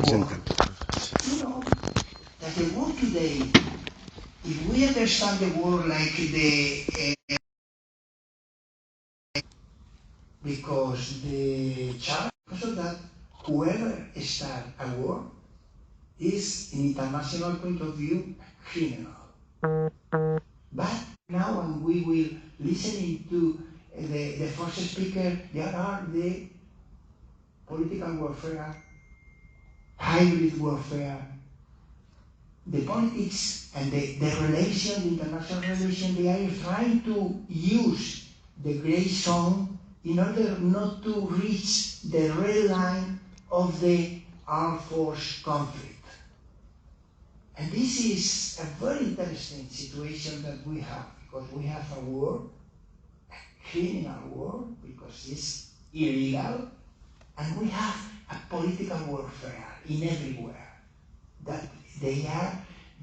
You know that the war today, if we understand the war like because the challenge of that whoever start a war is, in international point of view, criminal. But now, when we will listening to the first speaker, there are the political warfare, hybrid warfare, the politics and the relation, the international relation, they are trying to use the gray zone in order not to reach the red line of the armed force conflict. And this is a very interesting situation that we have, because we have a war, a criminal war, because it's illegal, and we have a political warfare in everywhere, that they are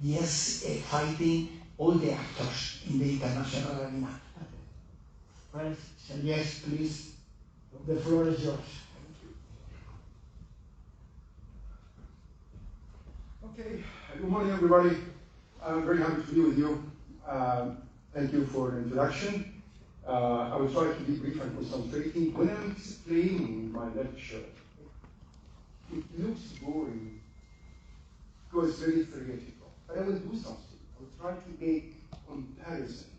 just fighting all the actors in the international arena. Friends, yes, please, the floor is yours. Okay, good morning everybody. I'm very happy to be with you. Thank you for the introduction. I will try to be brief and concentrating. When I'm explaining my lecture, it looks boring because it's very theoretical. But I will do something. I will try to make comparison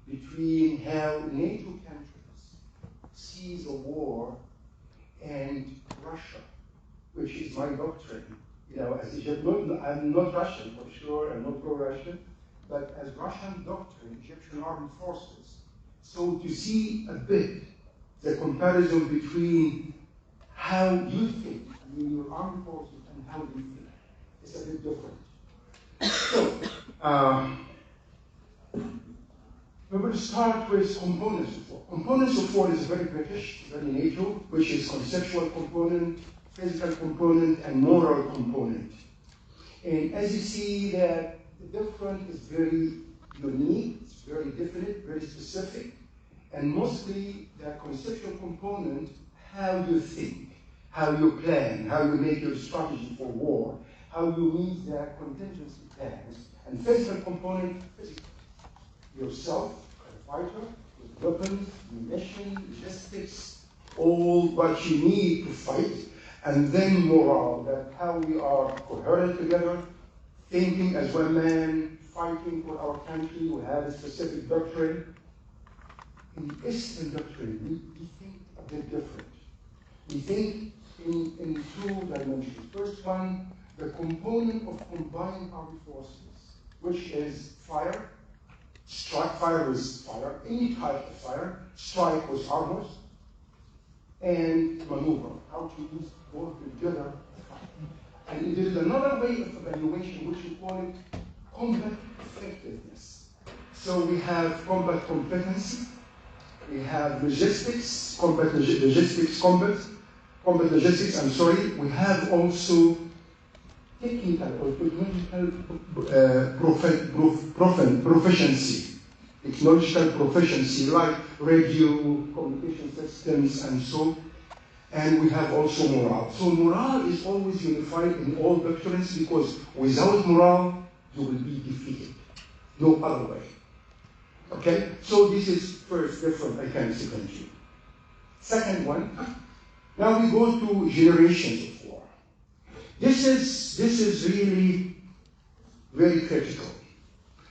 between how NATO countries sees the war and Russia, which is my doctrine. You know, as Egyptian, I'm not Russian for sure, I'm not pro-Russian, but as Russian doctrine, Egyptian armed forces. So to see a bit the comparison between how you think, I mean your armed forces, and how you think, it's a bit different. So, we're going to start with components of war. Components of war is very British, very NATO, which is conceptual component, physical component, and moral component. And as you see, that the difference is very unique, it's very definite, very specific, and mostly the conceptual component, how you think, how you plan, how you make your strategy for war, how you meet the contingency plans, and physical component, physical. Yourself, a fighter, with weapons, munitions, logistics, all what you need to fight. And then morale, that how we are coherent together, thinking as one man, fighting for our country. We have a specific doctrine. In the Eastern doctrine, we think a bit different. We think in two dimensions. First one, the component of combined armed forces, which is fire, strike, fire with fire, any type of fire, strike with armors, and maneuver, how to use both together. And there is another way of evaluation, which we call it combat effectiveness. So we have combat competency, we have logistics, combat logistics, combat logistics, I'm sorry. We have also technical or technological proficiency, technological proficiency, like radio, communication systems, and so. And we have also morale. So morale is always unified in all doctrines, because without morale, you will be defeated. No other way. Okay? So this is first different, I can explain to you. Second one, now we go to generations of war. This is really very critical.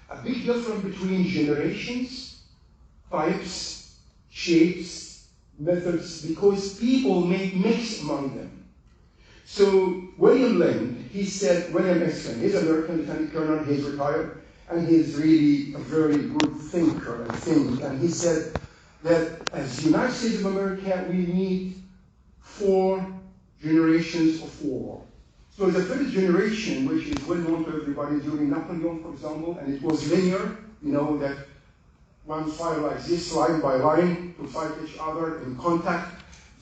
A big difference between generations, types, shapes, methods, because people make mix among them. So William Lind, he said, William S. Lind, he's an American lieutenant colonel, he's retired, and he's really a very good thinker, I think. And he said that as the United States of America, we need 4 generations of war. So the first generation, which is well known to everybody during Napoleon, for example, and it was linear, you know, that one fire like this, line by line, to fight each other in contact.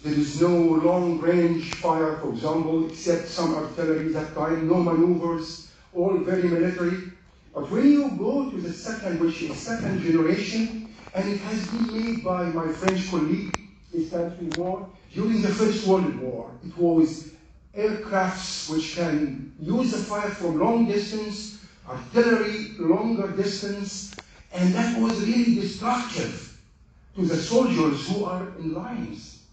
There is no long-range fire, for example, except some artillery that time, no maneuvers, all very military. But when you go to the second, which is second generation, and it has been made by my French colleague, this country war, during the First World War, it was aircrafts which can use the fire from long distance, artillery longer distance, and that was really destructive to the soldiers who are in lines.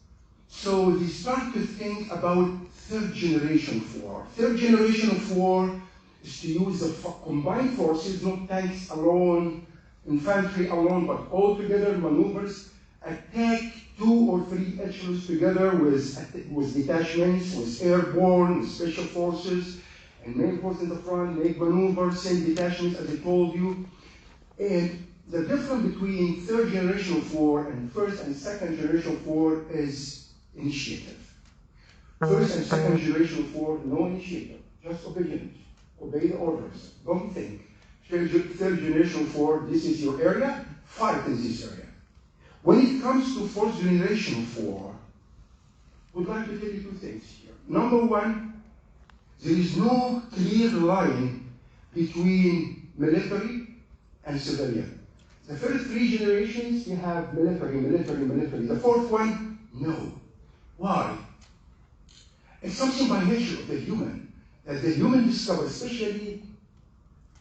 So they start to think about third generation of war. Third generation of war is to use the combined forces, not tanks alone, infantry alone, but all together maneuvers, attack 2 or 3 echelons together with detachments, with airborne, with special forces, and main force in the front, make maneuvers, send detachments, as I told you. And the difference between third generation of war and first and second generation of war is initiative. First and second generation of war, no initiative, just obedience. Obey the orders. Don't think. Third generation of war, this is your area, fight in this area. When it comes to fourth generation of war, I would like to tell you 2 things here. Number one, there is no clear line between military and civilian. The first 3 generations, you have military, military, military. The fourth one, no. Why? It's something by nature of the human, that the human discovered, especially,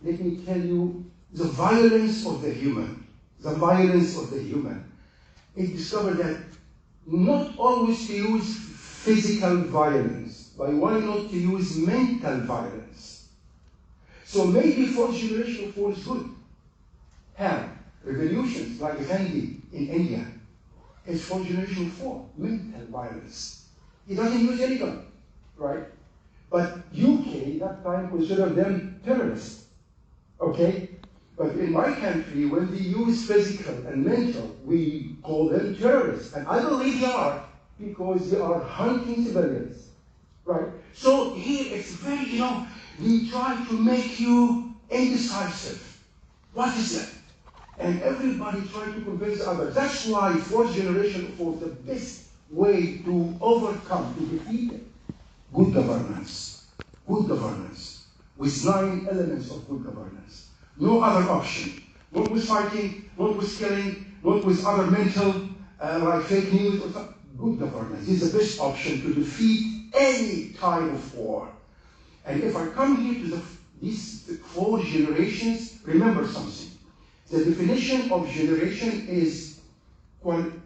let me tell you, the violence of the human. The violence of the human. It discovered that not always to use physical violence, but why not to use mental violence? So maybe fourth generation of war is good. How? Revolutions like Gandhi in India. It's fourth generation of war, mental violence. He doesn't use any gun, right? But UK that time considered them terrorists, okay? But in my country, when they use physical and mental, we call them terrorists. And I believe they are, because they are hunting civilians, right? So here it's very, they try to make you indecisive. What is it? And everybody tries to convince others. That's why fourth generation was the best way to overcome, to defeat it. Good governance. Good governance. With 9 elements of good governance. No other option. Not with fighting, not with killing, not with other mental, like fake news or something. Good governance is the best option to defeat any type of war. And if I come here to these 4 generations, remember something. The definition of generation is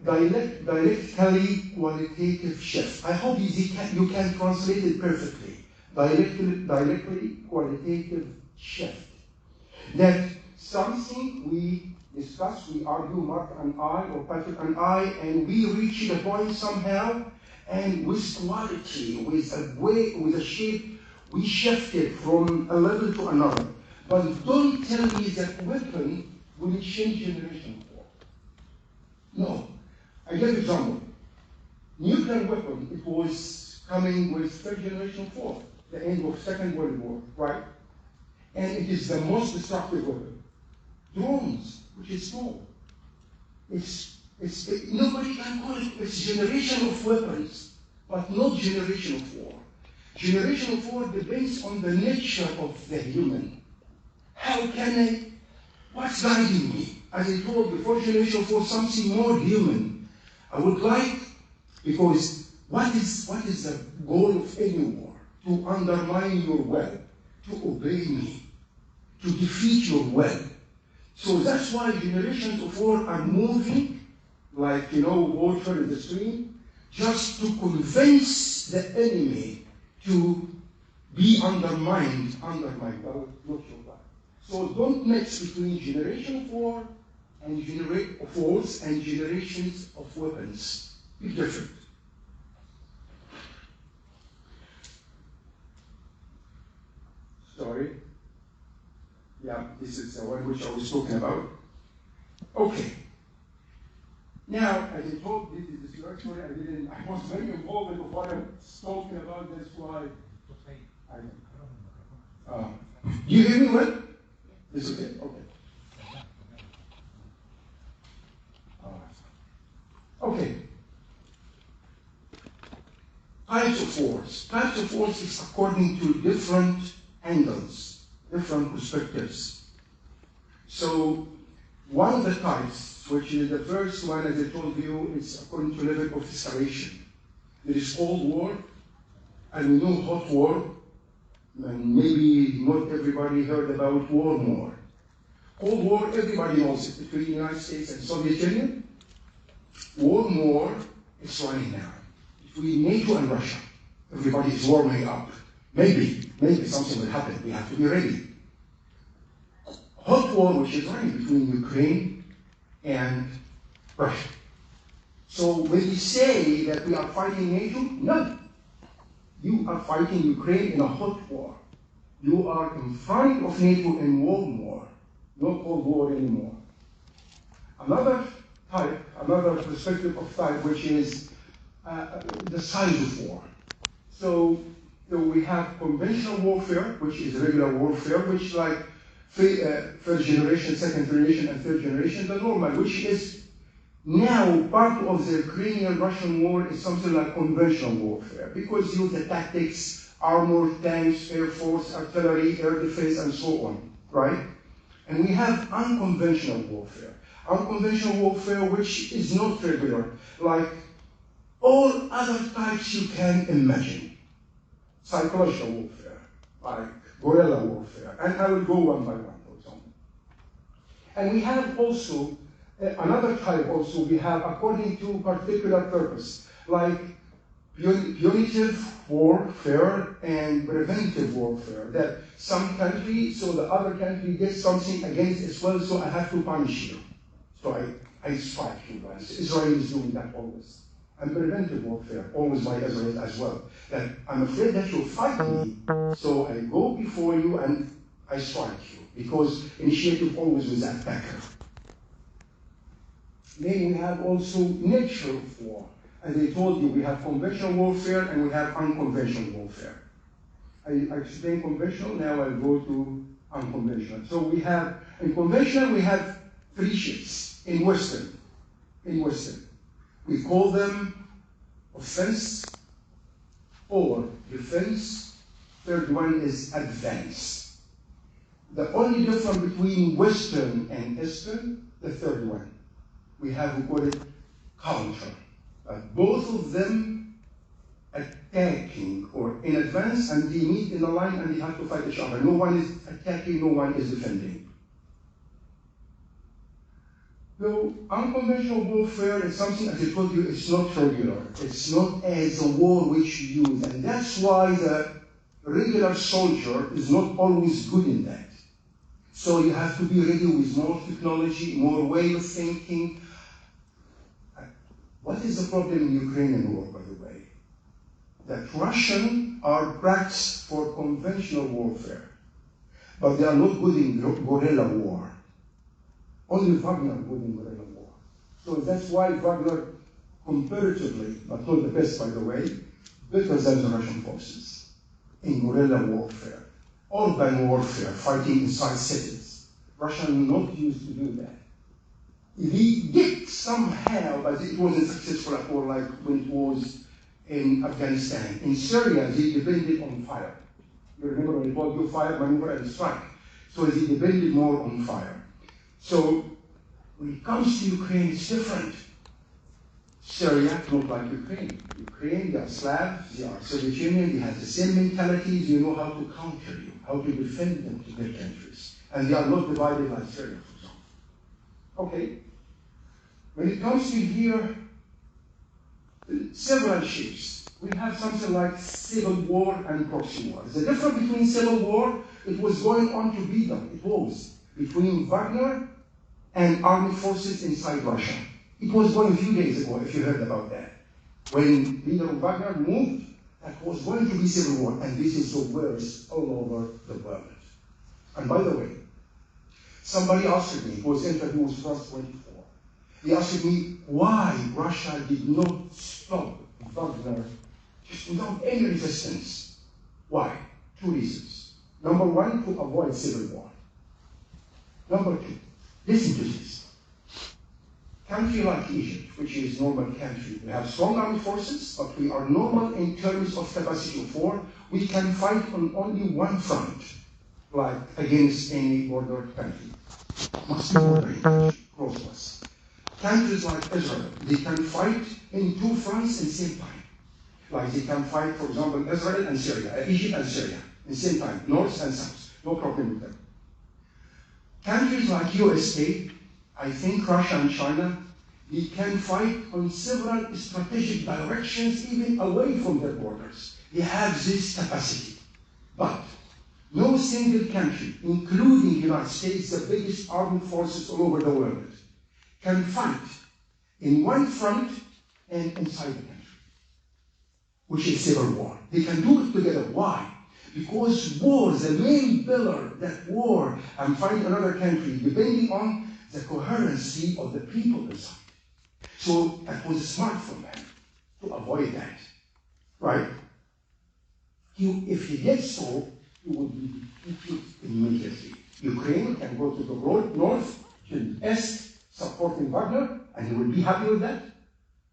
dialectically qualitative shift. I hope you can translate it perfectly. Dialectically qualitative shift. That something we discuss, we argue, Mark and I, or Patrick and I, and we reach the point somehow, and with quality, with a way, with a shape, we shift it from a level to another. But don't tell me that weapon will change generation of war. No. I give an example. Nuclear weapon, it was coming with third generation of war, the end of Second World War, right? And it is the most destructive weapon. Drones, which is small. Nobody can call it, it's generation of weapons, but not generation of war. Generation of war depends on the nature of the human. How can what's guiding me? As I told before, generation of war, something more human. I would like, because what is the goal of any war? To undermine your will, to obey me, to defeat your will. So that's why generations of war are moving, like, water in the stream, just to convince the enemy to be undermined, well, not your will. So don't mix between generation of war and of wars and generations of weapons. Be different. Sorry. Yeah, this is the one which I was talking about. Okay. Now, as I told, this is the story. I was very involved in what I was talking about. That's why you hear me well? It's okay. Okay. Okay. Types of wars. Types of wars is according to different angles, different perspectives. So one of the types, which is the first one, as I told you, is according to level of escalation. There is Cold War, and we know hot war, and maybe not everybody heard about warm war. Cold War, everybody knows it, between the United States and Soviet Union. Warm war is running now. Between NATO and Russia, everybody is warming up. Maybe something will happen. We have to be ready. Hot war, which is running between Ukraine and Russia. So when we say that we are fighting NATO, no. You are fighting Ukraine in a hot war. You are in front of NATO in warm war, not Cold War anymore. Another perspective of type, which is the size of war. So we have conventional warfare, which is regular warfare, which like first generation, second generation, and third generation, the normal, which is now part of the Ukrainian-Russian war is something like conventional warfare, because you use the tactics, armor, tanks, air force, artillery, air defense, and so on, right? And we have unconventional warfare. Unconventional warfare, which is not regular, like all other types you can imagine. Psychological warfare, like guerrilla warfare, and I will go one by one, for example. And we have also another type also we have according to particular purpose, like punitive warfare and preventive warfare, that some country, so the other country gets something against as well, so I have to punish you. So I strike you guys. Israel is doing that always. And preventive warfare, always by Israel as well. That I'm afraid that you'll fight me, so I go before you and I strike you, because initiative always with that attacker. Then we have also nature of war. As I told you, we have conventional warfare and we have unconventional warfare. I explained conventional, now I'll go to unconventional. So we have, in conventional, we have three shifts in Western. We call them offense or defense. Third one is advance. The only difference between Western and Eastern, the third one. We call it counter. Both of them attacking or in advance, and they meet in a line and they have to fight each other. No one is attacking, no one is defending. So unconventional warfare is something, as I told you, it's not regular. It's not as a war which you use. And that's why the regular soldier is not always good in that. So you have to be ready with more technology, more way of thinking. What is the problem in Ukrainian war, by the way? That Russians are practiced for conventional warfare, but they are not good in guerrilla war. Only Wagner is good in guerrilla war. So that's why Wagner, comparatively, but not the best, by the way, better than the Russian forces in guerrilla warfare. Urban warfare, fighting inside cities. Russia not used to do that. They did somehow, but it wasn't successful at all, like when it was in Afghanistan. In Syria, they depended on fire. You remember when it was do fire, maneuver, and strike. So they depended more on fire. So when it comes to Ukraine, it's different. Syria, not like Ukraine. Ukraine, they are Slavs, they are Soviet Union, they have the same mentalities, you know how to counter you, how to defend them to their countries. And they are not divided like Syria, for example. Okay. When it comes to here, several shapes. We have something like civil war and proxy war. The difference between civil war, it was going on to be done. It was between Wagner and army forces inside Russia. It was going a few days ago, if you heard about that. When leader Wagner moved, that was going to be civil war, and this is the worst all over the world. And by the way, somebody asked me, it was interview with France 24. He asked me why Russia did not stop Wagner just without any resistance. Why? Two reasons. Number one, to avoid civil war. Number two, listen to this. Country like Egypt, which is normal country, we have strong armed forces, but we are normal in terms of capacity of war. We can fight on only one front, like against any border country. Must be bordering country, close to us. Countries like Israel, they can fight in two fronts at the same time. Like they can fight, for example, Israel and Syria, Egypt and Syria, at the same time, north and south, no problem with them. Countries like USA, I think Russia and China, they can fight on several strategic directions, even away from their borders. They have this capacity. But no single country, including the United States, the biggest armed forces all over the world, can fight in one front and inside the country, which is civil war. They can do it together. Why? Because war, the main pillar that war and fight another country, depending on the coherency of the people inside. So that was smart for them to avoid that, right? If he did so, he would be defeated immediately. Ukraine can go to the north, to the east, supporting Wagner, and he will be happy with that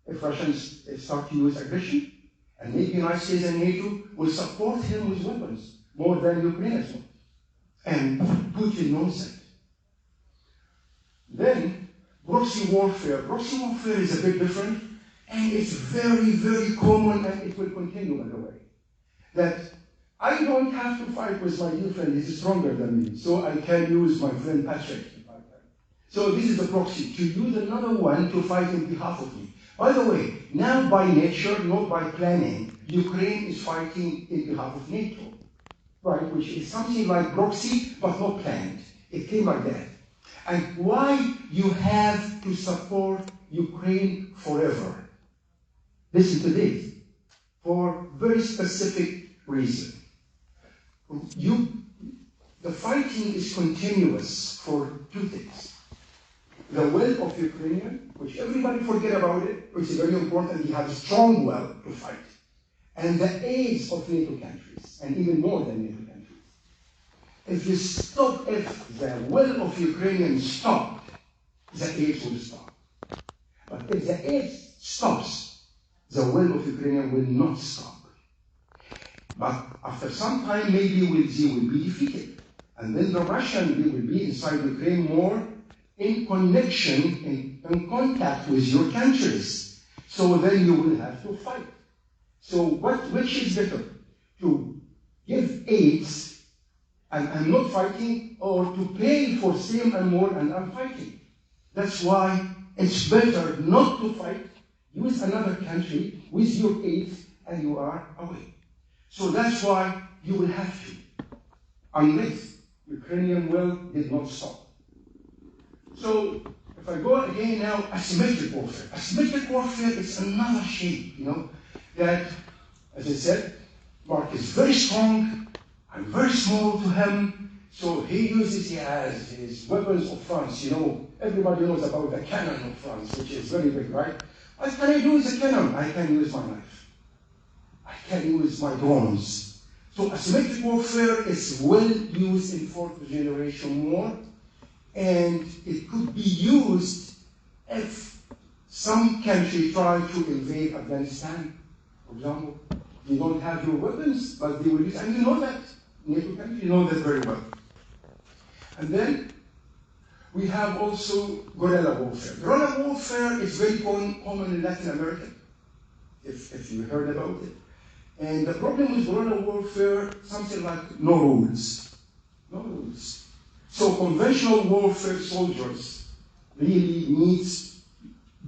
if Russians start to use aggression. And maybe the United States and NATO will support him with weapons more than Ukraine as well. And Putin knows that. Then, proxy warfare. Proxy warfare is a bit different, and it's very, very common, and it will continue, by the way. That I don't have to fight with my new friend, he's stronger than me, so I can use my friend Patrick to fight him. So this is the proxy, to use another one to fight on behalf of me. By the way, now by nature, not by planning, Ukraine is fighting in behalf of NATO, right? Which is something like proxy, but not planned. It came like that. And why you have to support Ukraine forever? Listen to this. For very specific reason. The fighting is continuous for two things. The will of Ukrainian, which everybody forget about it, which is very important, you have a strong will to fight. And the aids of NATO countries, and even more than NATO countries. If the will of Ukrainians stopped, the aids will stop. But if the aid stops, the will of Ukrainian will not stop. But after some time, maybe they will be defeated. And then the Russian, they will be inside Ukraine more in connection, in contact with your countries. So then you will have to fight. So which is better? To give aids and I'm not fighting, or to pay for same and more and I'm fighting? That's why it's better not to fight, use another country with your aids and you are away. So that's why you will have to, unless Ukrainian will did not stop. So if I go again now, asymmetric warfare. Asymmetric warfare is another shape, that, as I said, Mark is very strong, I'm very small to him, so he has his weapons of France, everybody knows about the cannon of France, which is very big, right? What can I do with the cannon? I can use my knife. I can use my drones. So asymmetric warfare is well used in fourth generation war, and it could be used if some country tried to invade Afghanistan, for example. They don't have your weapons, but they will use, and you know that. NATO countries know that very well. And then we have also guerrilla warfare. Guerrilla warfare is very common in Latin America, if you heard about it. And the problem with guerrilla warfare, something like no rules. No rules. So conventional warfare soldiers really needs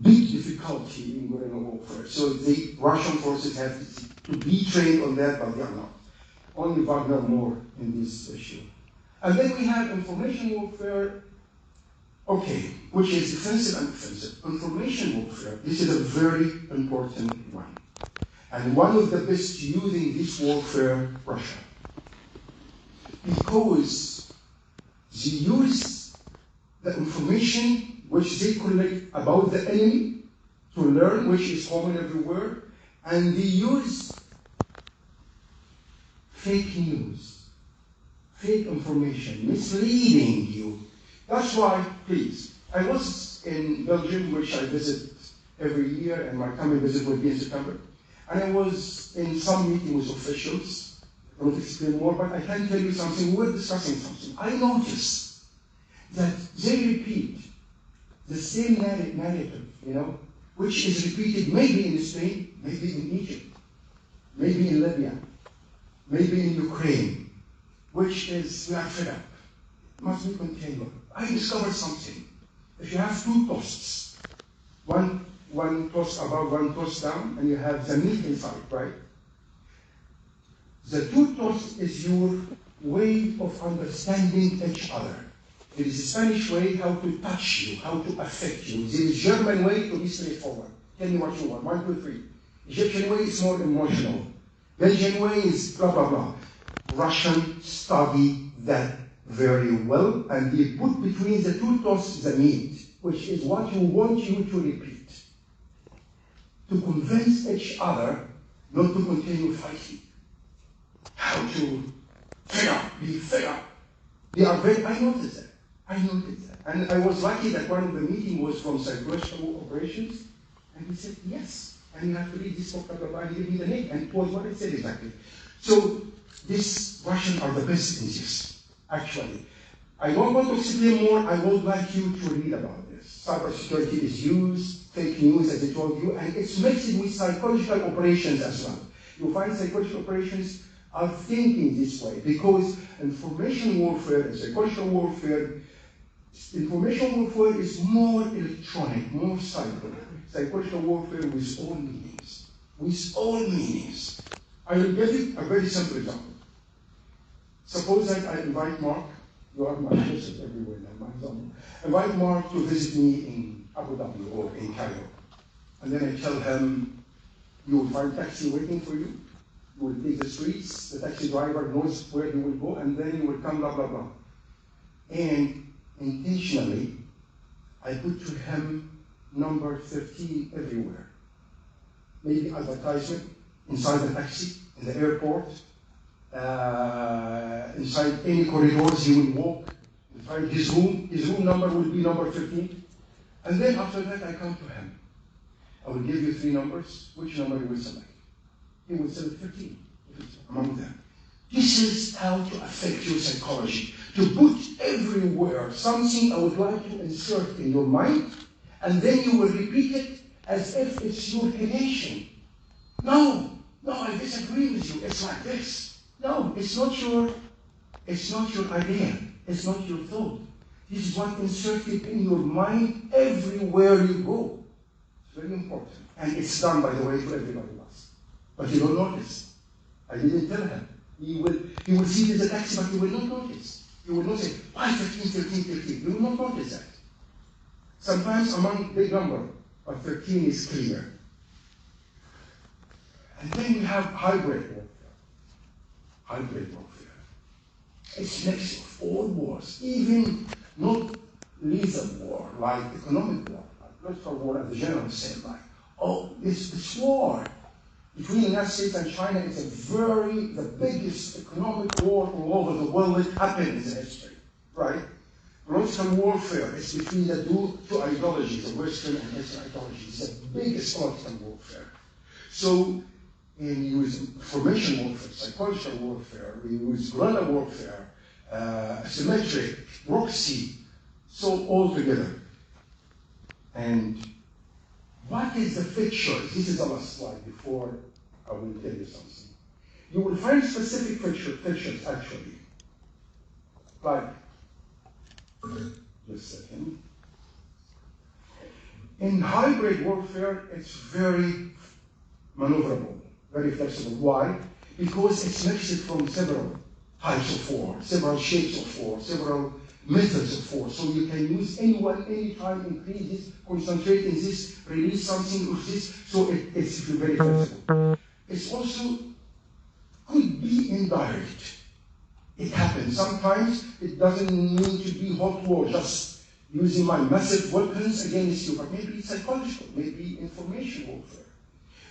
big difficulty in guerrilla warfare. So the Russian forces have to be trained on that, but they are not. Only Wagner more in this issue. And then we have information warfare, which is defensive and offensive. Information warfare, this is a very important one. And one of the best using this warfare, Russia. Because they use the information which they collect about the enemy to learn, which is common everywhere, and they use fake news, fake information, misleading you. That's why, please, I was in Belgium, which I visit every year, and my coming visit will be in September. And I was in some meeting with officials. I won't explain more, but I can tell you something. We're discussing something. I noticed that they repeat the same narrative, which is repeated maybe in Spain, maybe in Egypt. maybe in Libya, maybe in Ukraine, which is, we are fed up. It must be contained. I discovered something. If you have two toasts, one toast above, one toast down, and you have the meat inside, right? The two toasts is your way of understanding each other. There is a Spanish way how to touch you, how to affect you. There is German way to be straightforward. Tell me what you want. 1, 2, 3. Egyptian way is more emotional. Belgian way is blah, blah, blah. Russian study that very well, and they put between the two toasts the meat, which is what you want you to repeat. To convince each other not to continue fighting. How to be fair. They are very, I noticed that. And I was lucky that one of the meeting was from psychological operations, and he said, yes, and you have to read this book, blah, blah, blah, and give me the name, and it was what it said exactly. So, these Russians are the best in this, actually. I don't want to explain more, I would like you to read about this. Cybersecurity is used, fake news, as I told you, and it's mixed with psychological operations as well. You'll find psychological operations are thinking this way, because information warfare and psychological warfare, information warfare is more electronic, more cyber. Psychological warfare with all meanings. With all meanings. I will give you a very simple example. Suppose that I invite Mark, you are my person everywhere now, my example. Invite Mark to visit me in Abu Dhabi or in Cairo. And then I tell him, you will find taxi waiting for you. You will take the streets, the taxi driver knows where you will go, and then you will come, blah, blah, blah. And intentionally, I put to him number 13 everywhere. Maybe advertisement inside the taxi, in the airport, inside any corridors he will walk, inside his room number will be number 13. And then after that I come to him. I will give you 3 numbers, which number you will select? He will select 13 among them. This is how to affect your psychology. To put everywhere something I would like to insert in your mind, and then you will repeat it as if it's your creation. No, I disagree with you. It's like this. No, it's not your idea. It's not your thought. This is what inserted in your mind everywhere you go. It's very important. And it's done, by the way, to everybody else. But you don't notice. I didn't tell him. He will see it as a taxi, but he will not notice. He will not say, why 13? You will not notice that. Sometimes among big number, but 13 is clear. And then we have hybrid warfare. Hybrid warfare. It's mixed of all wars, even not lethal war, like economic war, like political war, as the general said, like, this war between the United States and China is the biggest economic war all over the world that happened in history, right? Political warfare is between the two ideologies, the Western and Eastern ideologies. It's the biggest political warfare. So, we use information warfare, psychological warfare, we use guerrilla warfare, asymmetric, proxy, so all together. And what is the picture? This is the last slide before I will tell you something. You will find specific pictures actually. Like, just a second. In hybrid warfare, it's very maneuverable, very flexible. Why? Because it's mixed from several types of war, several shapes of war, several methods of war. So you can use anyone, anytime, increase this, concentrate in this, release something of this, so it's very flexible. It's also could be indirect. It happens. Sometimes it doesn't need to be hot war, just using my massive weapons against you, but maybe it's psychological, maybe information warfare.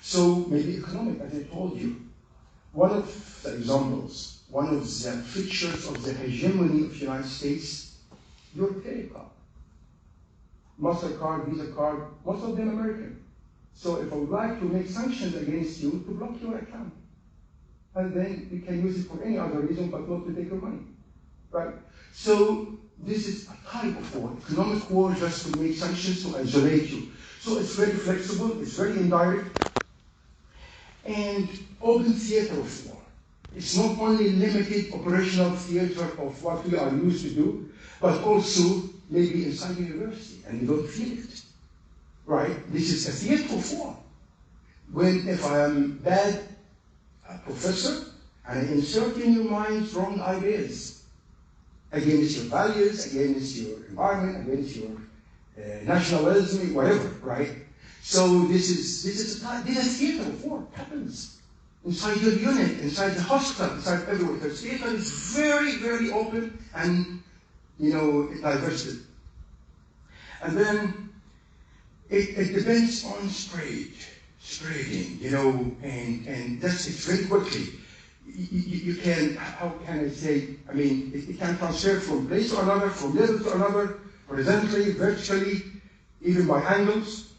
So maybe economic, as I told you. One of the examples, one of the features of the hegemony of the United States, your credit card. MasterCard, Visa card, most of them American. So if I would like to make sanctions against you, to block your account. And then you can use it for any other reason, but not to take your money, right? So this is a type of war, economic war, just to make sanctions to isolate you. So it's very flexible, it's very indirect. and open theater of war. It's not only limited operational theater of what we are used to do, but also maybe inside the university, and you don't feel it. Right? This is a theater of war. If I am bad professor, and I insert in your minds wrong ideas against your values, against your environment, against your nationalism, whatever, right? So this is a theater of war. It happens inside your unit, inside the hospital, inside everywhere. The theater is very, very open and diversity. And then it depends on spreading, and that's it very quickly. You can, how can I say, it can transfer from place to another, from level to another, horizontally, vertically, even by angles.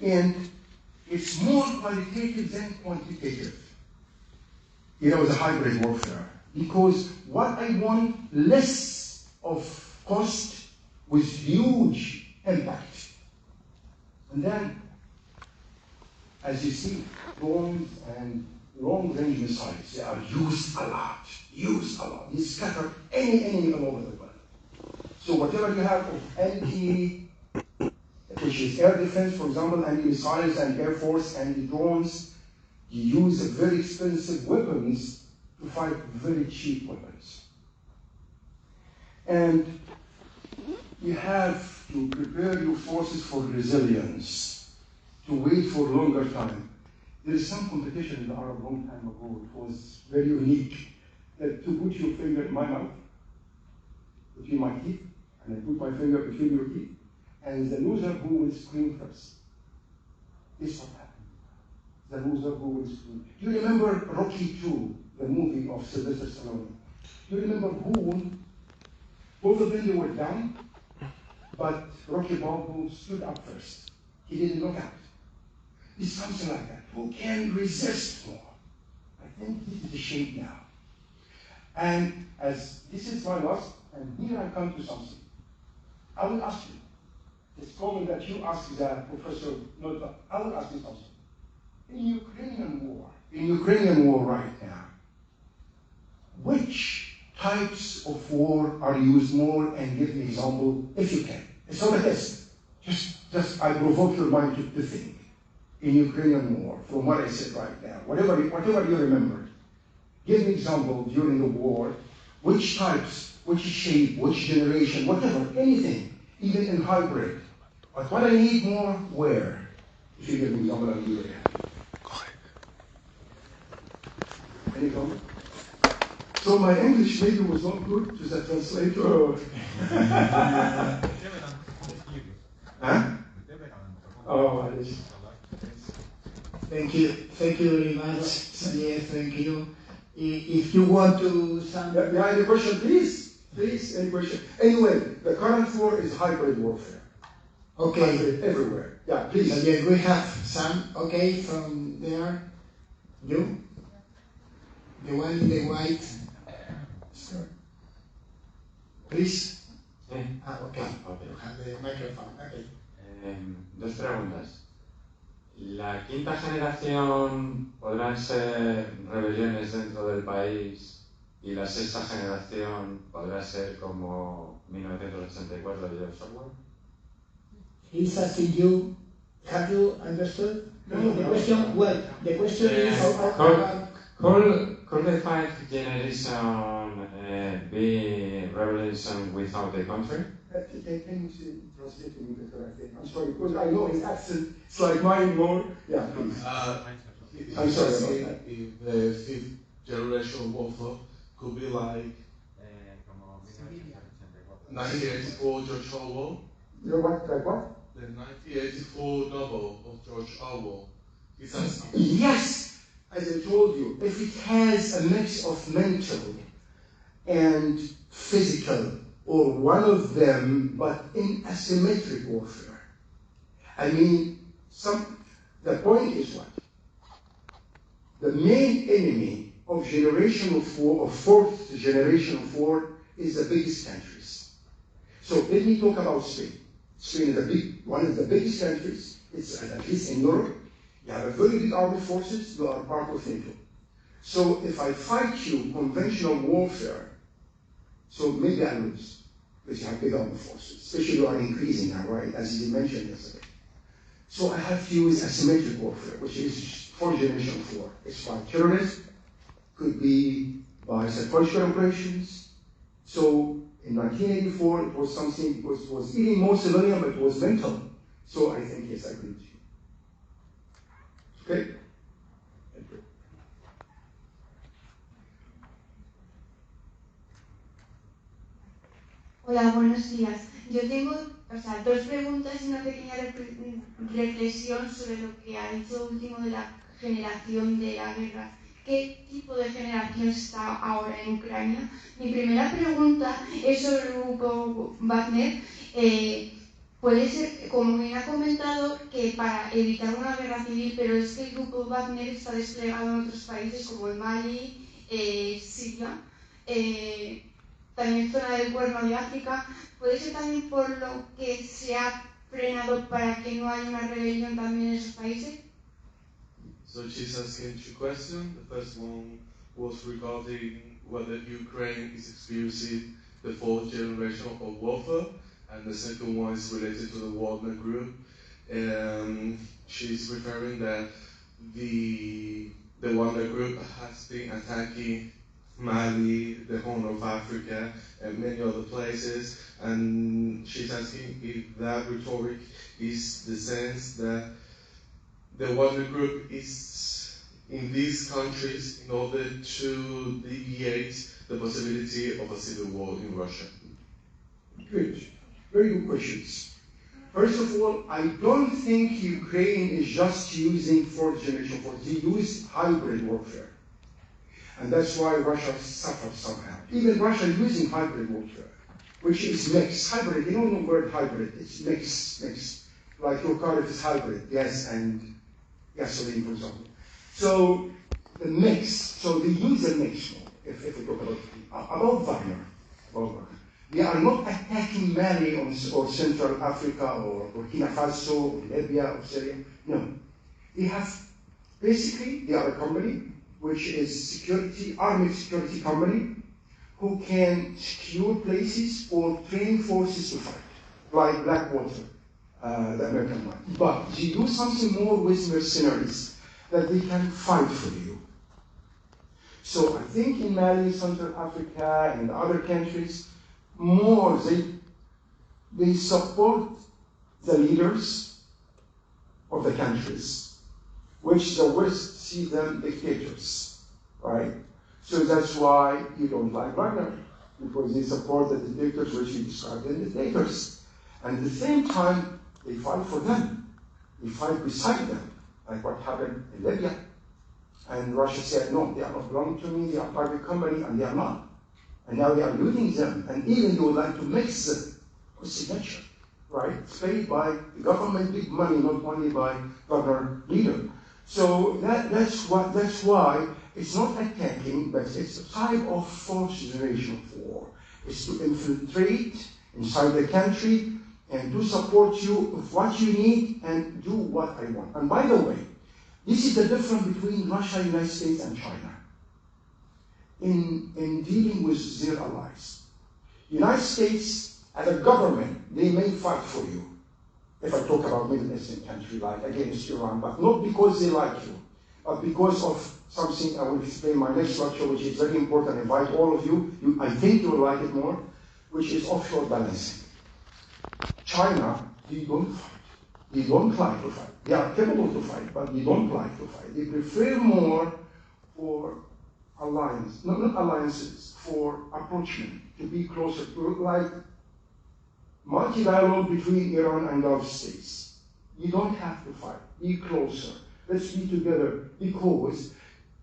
And it's more qualitative than quantitative, the hybrid warfare. Because what I want, less of cost with huge impact. And then, as you see, drones and long-range missiles, they are used a lot. They scatter any enemy all over the world. So whatever you have of anti, which is air defense, for example, anti-missiles and air force and the drones, you use very expensive weapons to fight very cheap weapons. And you have to prepare your forces for resilience, to wait for a longer time. There is some competition in the Arab a long time ago. It was very unique. That to put your finger in my mouth, between my teeth, and I put my finger between your teeth, and the loser who will scream first. This is what happened. The loser who will scream. Do you remember Rocky II, the movie of Sylvester Stallone? Do you remember who won? Both of them, they were down, but Rocky Balboa stood up first. He didn't look out. It's something like that. Who can resist more? I think this is the shape now. And as this is my last, and here I come to something. I will ask you. It's common that you ask the professor, not I will ask you something. In Ukrainian war right now, which types of war are used more, and give me an example if you can. It's not a test. Just I provoke your mind to think. In Ukrainian war, from what I said right now, whatever you remember, give me example during the war, which types, which shape, which generation, whatever, anything, even in hybrid. But what I need more, where? If you give me example, I'll be very happy. Any comment? So my English maybe was not good to the translator. Huh? Oh, Thank you very much. Yes, thank you. If you want to sum any question, please, any question. Anyway, the current war is hybrid warfare. Okay. Hybrid everywhere. Yeah, please. So, yeah, we have some. Okay, from there. You, the one in the white. Sir. Please. Sí. Okay. You have the microphone. Okay. Dos preguntas. ¿La quinta generación podrán ser rebeliones dentro del país y la sexta generación podrá ser como 1984 de George Orwell? He's asking you, have you understood the question? Well, the question is could the fifth generation be revolution without a country? Can you translate to me better, I think? I'm sorry, because I know his accent, it's like mine more. Yeah, please. I'm sorry about that. If the fifth generation warfare could be like 1984 George Orwell. You know what, like what? The 1984 novel of George Orwell. Yes! As I told you, if it has a mix of mental and physical, or one of them, but in asymmetric warfare. I mean, the point is what? The main enemy of generation of war, of fourth generation of war, is the biggest countries. So let me talk about Spain. Spain is one of the biggest countries. It's at least in Europe. You have a very big armed forces, you are part of NATO. So if I fight you conventional warfare, so maybe I lose, because you have big armed forces, especially you are increasing now, right, as you mentioned yesterday. So I have to use asymmetric warfare, which is fourth generation of war. It's by terrorists, could be by psychological operations. So in 1984, it was something, it was even more civilian, but it was mental. So I think, yes, I agree with you. Okay? Hola, buenos días. Yo tengo dos preguntas y una pequeña reflexión sobre lo que ha dicho último de la generación de la guerra. ¿Qué tipo de generación está ahora en Ucrania? Mi primera pregunta es sobre el grupo Wagner. Puede ser, como bien ha comentado, que para evitar una guerra civil, pero es que el grupo Wagner está desplegado en otros países como en Mali, Siria, también zona del Cuerno de África. Puede ser también por lo que se ha frenado para que no haya una rebelión también en esos países. So she's asking two questions. The first one was regarding whether Ukraine is experiencing the fourth generation of warfare, and the second one is related to the Wagner Group. She's referring that the Wagner Group has been attacking Mali, the Horn of Africa, and many other places, and she's asking if that rhetoric is the sense that the Wagner Group is in these countries in order to alleviate the possibility of a civil war in Russia. Good. Very good questions. First of all, I don't think Ukraine is just using fourth generation warfare. They use hybrid warfare. And that's why Russia suffered somehow. Even Russia is using hybrid warfare, which is mixed. Hybrid, you don't know the word hybrid, it's mixed. Like your car, it is hybrid, gas and gasoline, for example. So the mix, so they use a mix more, if we talk about Wagner. They are not attacking Mali or Central Africa or Burkina Faso or Libya or Syria. No. They are a company which is army security company who can secure places for trained forces to fight, like Blackwater, the American one. But they do something more with mercenaries, that they can fight for you. So I think in Mali, Central Africa, and other countries, more they support the leaders of the countries, which the West see them dictators, right? So that's why you don't like Wagner, because they support the dictators which you described as dictators. And at the same time, they fight for them. They fight beside them, like what happened in Libya. And Russia said, no, they are not belonging to me, they are private company, and they are not. And now they are looting them, and even they would like to mix them with signature, right? It's paid by the government, big money, not only by Wagner leader. So that's why it's not attacking, but it's a type of fourth generation of war. It's to infiltrate inside the country and to support you with what you need and do what I want. And by the way, this is the difference between Russia, United States, and China in dealing with their allies. United States, as a government, they may fight for you. If I talk about Middle Eastern country like against Iran, but not because they like you, but because of something I will explain in my next lecture, which is very important. I invite all of you. I think you will like it more, which is offshore balancing. China, they don't fight. They don't like to fight. They are capable to fight, but they don't like to fight. They prefer more for alliance, not alliances, for approachment, to be closer to, like multi-dialogue between Iran and Gulf states. You don't have to fight. Be closer. Let's be together, because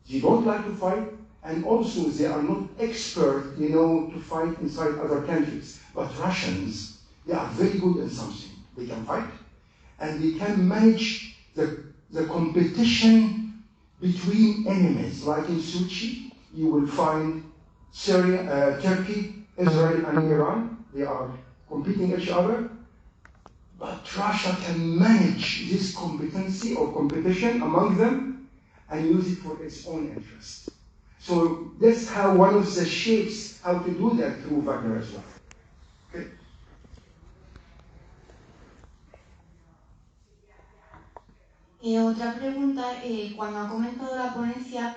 they don't like to fight, and also they are not expert, to fight inside other countries. But Russians, they are very good in something. They can fight, and they can manage the competition between enemies. Like in Sochi, you will find Syria, Turkey, Israel, and Iran. They are competing each other. But Russia can manage this competency or competition among them and use it for its own interest. So that's how one of the shapes how to do that through Wagner as well. Okay. Otra pregunta, cuando ha comentado la ponencia,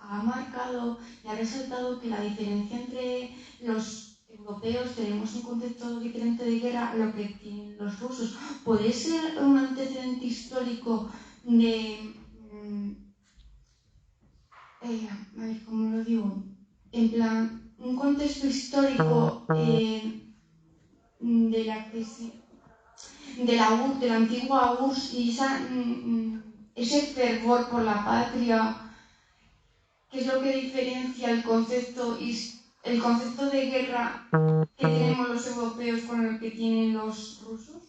ha marcado y ha resaltado que la diferencia entre los europeos tenemos un concepto diferente de guerra a lo que tienen los rusos. ¿Puede ser un antecedente histórico de... a ver, ¿cómo lo digo? En plan, un contexto histórico de la antigua URSS y ese fervor por la patria, ¿qué es lo que diferencia el concepto de guerra que tenemos los europeos con el que tienen los rusos?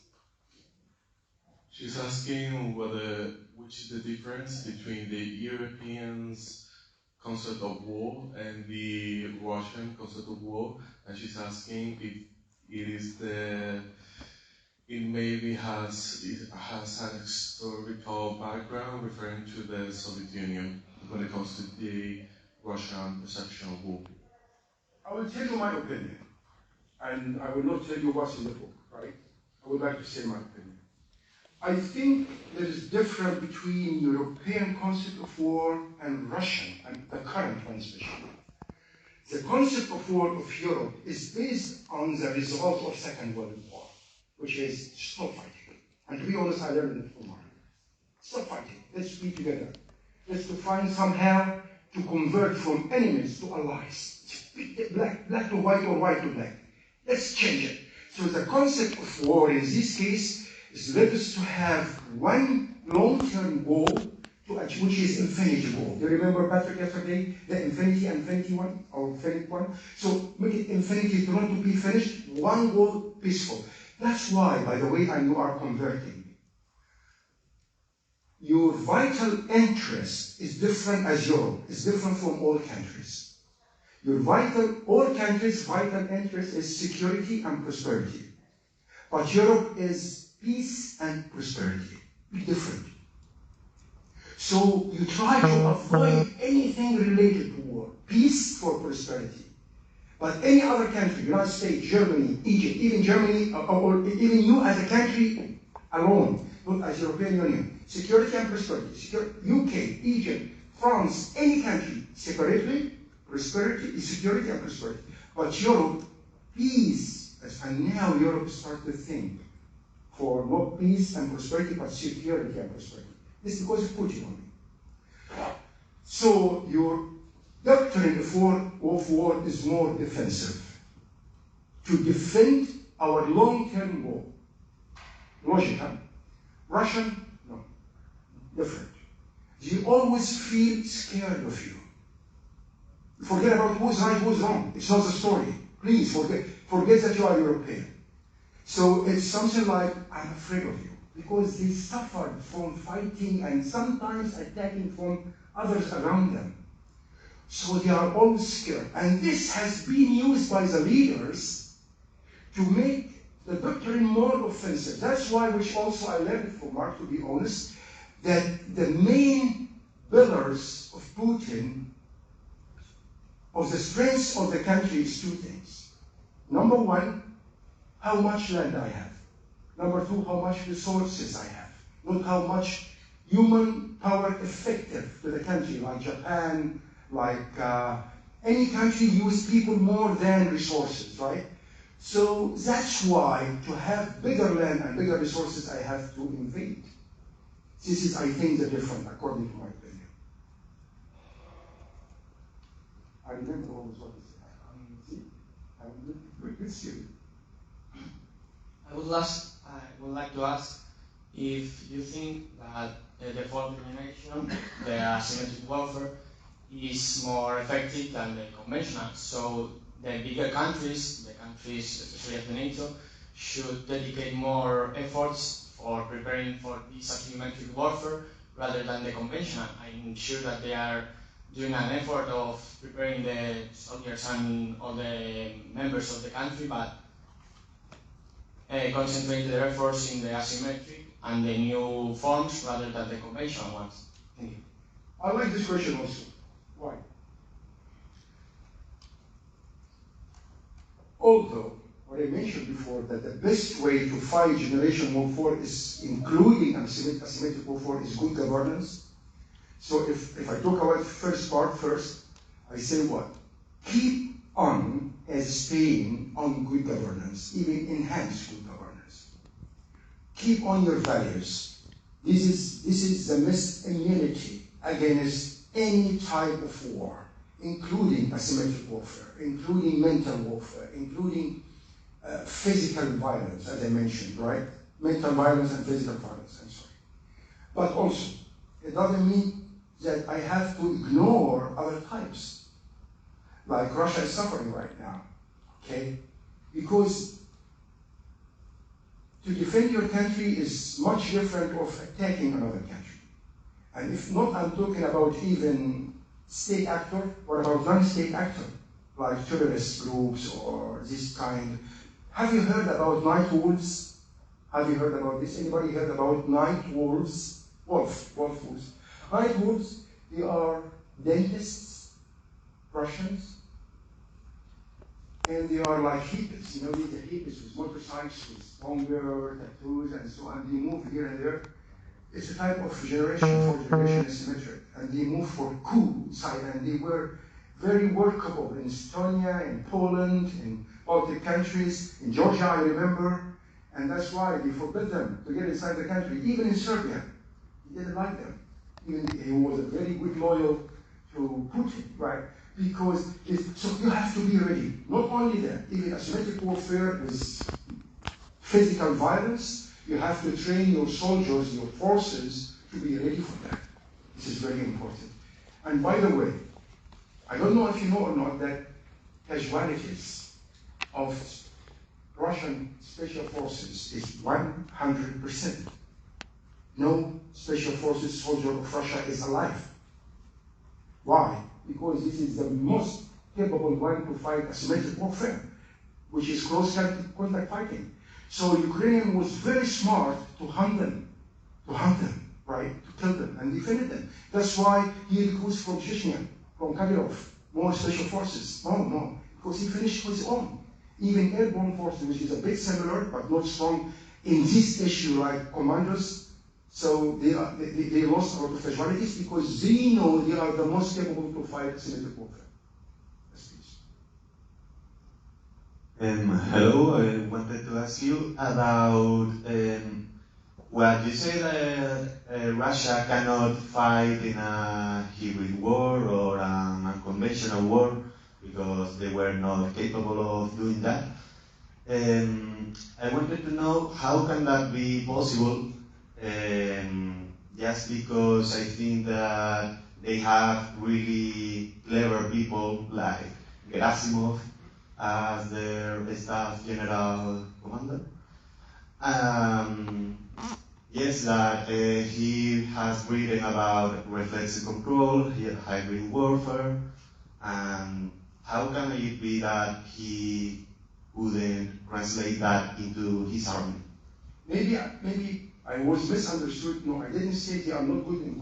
She's asking which is the difference between the Europeans' concept of war and the Russian concept of war, and she's asking if it maybe has an historical background referring to the Soviet Union when it comes to the Russian perception of war. I will tell you my opinion, and I will not tell you what's in the book, right? I would like to say my opinion. I think there is a difference between European concept of war and Russian, and the current one especially. The concept of war of Europe is based on the result of Second World War, which is stop fighting. And to be honest, I learned it from Mark. Stop fighting. Let's be together. Let's to find somehow to convert from enemies to allies. Black to white or white to black. Let's change it. So the concept of war in this case is let us to have one long-term goal to achieve, which is infinity goal. Do you remember, Patrick, yesterday, the infinity one, or infinite one? So make it infinity, to want to be finished, one goal, peaceful. That's why, by the way, and you are converting. Your vital interest is different as Europe. It's different from all countries. All countries' vital interest is security and prosperity. But Europe is peace and prosperity. Be different. So you try to avoid anything related to war. Peace for prosperity. But any other country, United States, Germany, Egypt, even Germany, or even you as a country alone, not as European Union, security and prosperity. UK, Egypt, France, any country, separately, prosperity is security and prosperity. But Europe, peace, and now Europe starts to think for not peace and prosperity, but security and prosperity. This is because of Putin only. So your doctrine of war is more defensive. To defend our long-term goal. Logic, huh? Russian? No. Different. They always feel scared of you. Forget about who's right, who's wrong. It's not the story. Please forget that you are European. So it's something like, I'm afraid of you. Because they suffered from fighting and sometimes attacking from others around them. So they are always scared. And this has been used by the leaders to make the doctrine more offensive. That's why, which also I learned from Mark, to be honest, that the main pillars of Putin, of the strength of the country, is two things. Number one, how much land I have. Number two, how much resources I have. Not how much human power effective to the country, like Japan, like any country use people more than resources, right? So that's why to have bigger land and bigger resources, I have to invade. This is, I think, the difference, according to my opinion. I remember always what he said. See? I'm good student. I would like to ask if you think that the fourth generation, the asymmetric warfare, is more effective than the conventional. So the bigger countries, especially of the NATO, should dedicate more efforts for preparing for this asymmetric warfare rather than the conventional. I'm sure that they are doing an effort of preparing the soldiers and all the members of the country, but concentrate their efforts in the asymmetric and the new forms rather than the conventional ones? Thank you. I like this question also. Why? Although, what I mentioned before, that the best way to fight generation warfare is, including asymmetric warfare, is good governance. So if I talk about the first part first, I say what? Keep on staying on good governance, even enhance good governance. Keep on your values. This is the best immunity against any type of war, including asymmetric warfare, including mental warfare, including physical violence, as I mentioned, right? Mental violence and physical violence, I'm sorry. But also, it doesn't mean that I have to ignore other types. Like Russia is suffering right now, okay? Because to defend your country is much different of attacking another country. And if not, I'm talking about even state actor, what about non-state actor? Like terrorist groups or this kind. Have you heard about night wolves? Have you heard about this? Anybody heard about night wolves? Wolves. Night wolves, they are dentists, Russians, and they are like hippies. You know, these are hippies with motorcycles, with longer tattoos and so on. They move here and there. It's a type of generation for generation asymmetric. And they move for cool side, and they were very workable in Estonia, in Poland, in Baltic countries, in Georgia, I remember. And that's why they forbid them to get inside the country. Even in Serbia, he didn't like them. Even he was a very good loyal to Putin, right? Because so you have to be ready. Not only that, even asymmetric warfare with physical violence, you have to train your soldiers, your forces, to be ready for that. This is very important. And by the way, I don't know if you know or not that casualties of Russian special forces is 100%. No special forces soldier of Russia is alive. Why? Because this is the most capable one to fight asymmetric warfare, which is close contact fighting. So Ukraine was very smart to hunt them, right? To kill them and defend them. That's why he recruits from Chechnya, from Kadyrov, more special forces. No, because he finished his own. Even airborne forces, which is a bit similar but not strong in this issue like commandos. So they lost a lot of casualties because they know they are the most capable to fight asymmetric warfare. Yes, please. Hello, I wanted to ask you about what you say that Russia cannot fight in a hybrid war or an unconventional war because they were not capable of doing that. I wanted to know how can that be possible, just because I think that they have really clever people like Gerasimov as their staff general commander. Yes, that he has written about reflexive control, hybrid warfare, and how can it be that he wouldn't translate that into his army? Maybe I was misunderstood. No, I didn't say they are not good in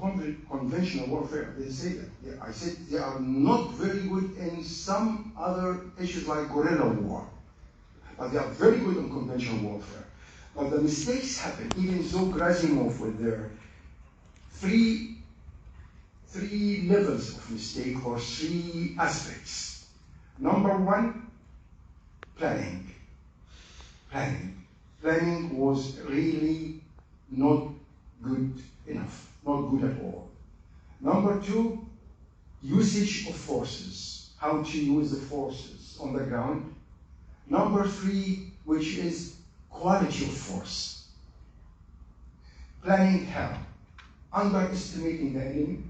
conventional warfare. I didn't say that. I said they are not very good in some other issues like guerrilla war. But they are very good in conventional warfare. But the mistakes happen, even though Gerasimov with their three levels of mistake or three aspects. Number one, planning. Planning was really not good enough, not good at all. Number two, usage of forces, how to use the forces on the ground. Number three, which is quality of force. Planning how? Underestimating the enemy,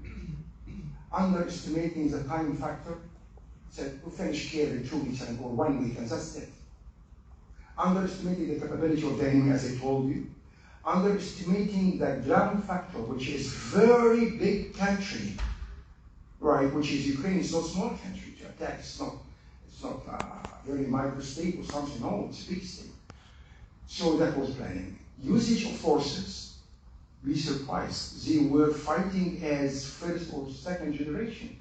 underestimating the time factor. Said to finish Kiev in 2 weeks and or 1 week, and that's it. Underestimating the capability of the enemy, as I told you. Underestimating the ground factor, which is very big country, right? Which is Ukraine is not a small country to attack. It's not a very micro state or something. No, it's a big state. So that was planning. Usage of forces, be surprised. They were fighting as first or second generation.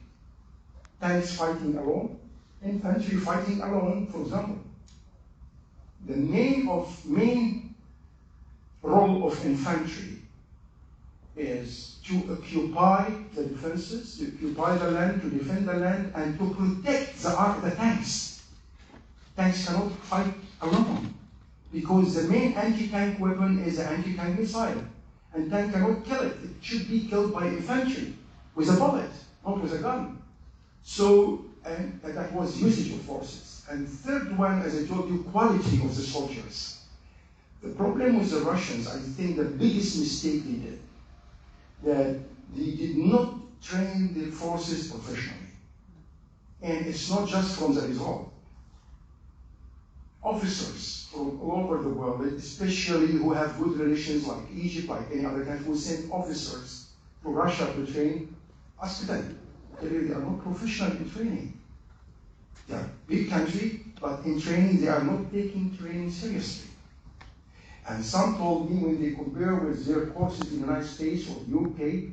Tanks fighting alone, infantry fighting alone, for example. The main role of infantry is to occupy the defenses, to occupy the land, to defend the land, and to protect the tanks. Tanks cannot fight alone because the main anti-tank weapon is an anti-tank missile, and tank cannot kill it. It should be killed by infantry with a bullet, not with a gun. So, and that was usage of forces. And third one, as I told you, quality of the soldiers. The problem with the Russians, I think the biggest mistake they did, that they did not train the forces professionally. And it's not just from the result. Officers from all over the world, especially who have good relations like Egypt, like any other country, who send officers to Russia to train, ask them. They are not professional in training. They are a big country, but in training, they are not taking training seriously. And some told me when they compare with their courses in the United States or UK,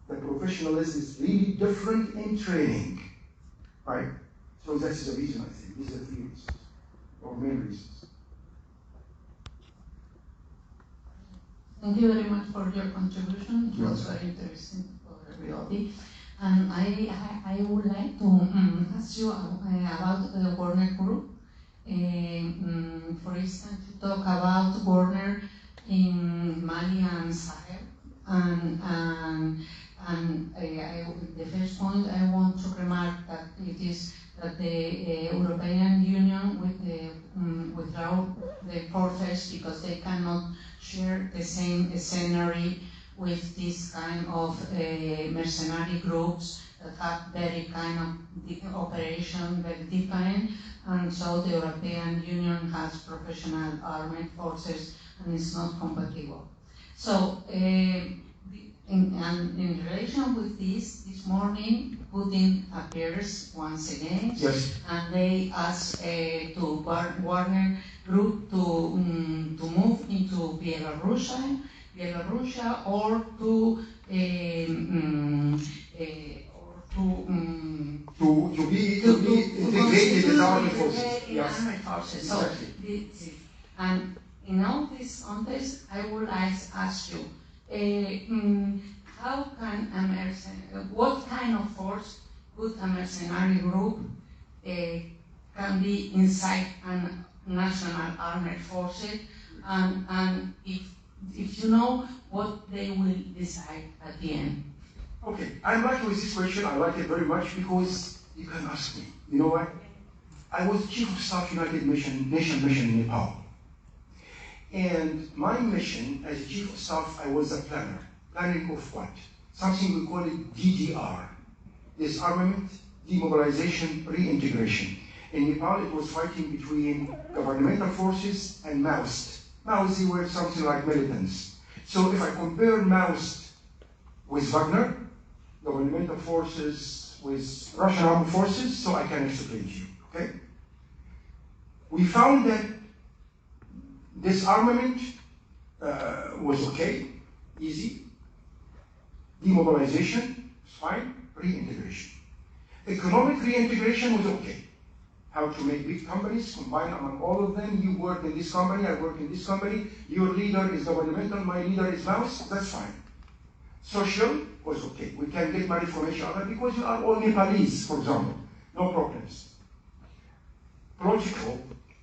the professionalism is really different in training, right? So that's the reason, I think. These are three reasons, or main reasons. Thank you very much for your contribution. It was very interesting for everybody. And I would like to ask you about the Ghoneim group. For instance, you talk about Ghoneim in Mali and Sahel. The first point I want to remark that it is that the European Union withdraw the forces because they cannot share the same scenery with this kind of mercenary groups that have very kind of operation, very different, and so the European Union has professional armed forces and it's not compatible. So, in relation with this morning, Putin appears once again, yes. And they ask to Ghoneim group to move into Belarus or to be integrated in armed forces. Yes. Armed forces. So, and in all this context, I would ask you, how can what kind of force could a mercenary group can be inside a national armed forces, and if you know what they will decide at the end? Okay, I'm lucky with this question. I like it very much because you can ask me. You know what? I was Chief of Staff United Nation mission in Nepal. And my mission as Chief of Staff, I was a planner. Planning of what? Something we call it DDR. Disarmament, demobilization, reintegration. In Nepal, it was fighting between governmental forces and Maoists. Maoists were something like militants. So if I compare Maoists with Wagner, governmental forces with Russian armed forces, so I can explain to you, okay? We found that disarmament was okay, easy. Demobilization is fine, reintegration. Economic reintegration was okay. How to make big companies, combine among all of them. You work in this company, I work in this company. Your leader is governmental, my leader is Maoist, that's fine. Social was okay. We can get money from each other because you are all Nepalese, for example. No problems. Political,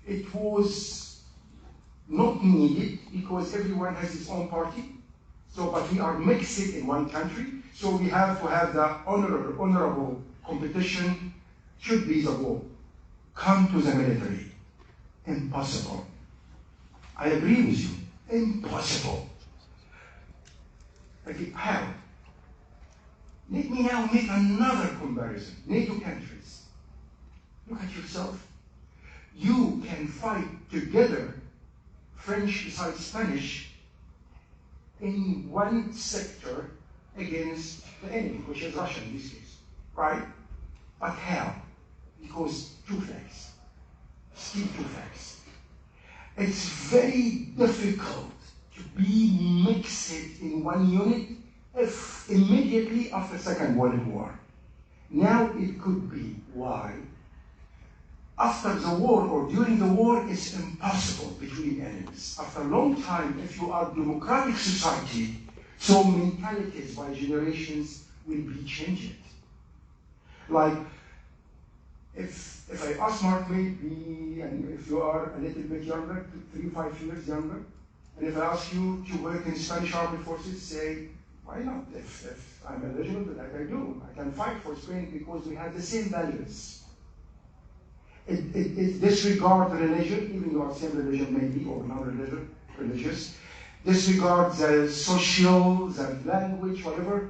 it was not needed because everyone has his own party. So, but we are mixed in one country, so we have to have the honorable competition. Should be the goal. Come to the military. Impossible. I agree with you. Impossible. Okay, how? Let me now make another comparison. NATO countries. Look at yourself. You can fight together, French besides Spanish, in one sector against the enemy, which is Russia in this case, right? But how? Because two facts. Still two facts. It's very difficult to be mixed in one unit if immediately after Second World War. Now it could be. Why? After the war or during the war, it's impossible between enemies. After a long time, if you are a democratic society, so mentalities by generations will be changed. Like, if I ask Mark maybe, and if you are a little bit younger, 3-5 years younger, and if I ask you to work in Spanish Armed Forces, say, why not? If I'm eligible, then I can do. I can fight for Spain because we have the same values. It disregard religion, even though same religion maybe, or non-religious, disregard the social, the language, whatever.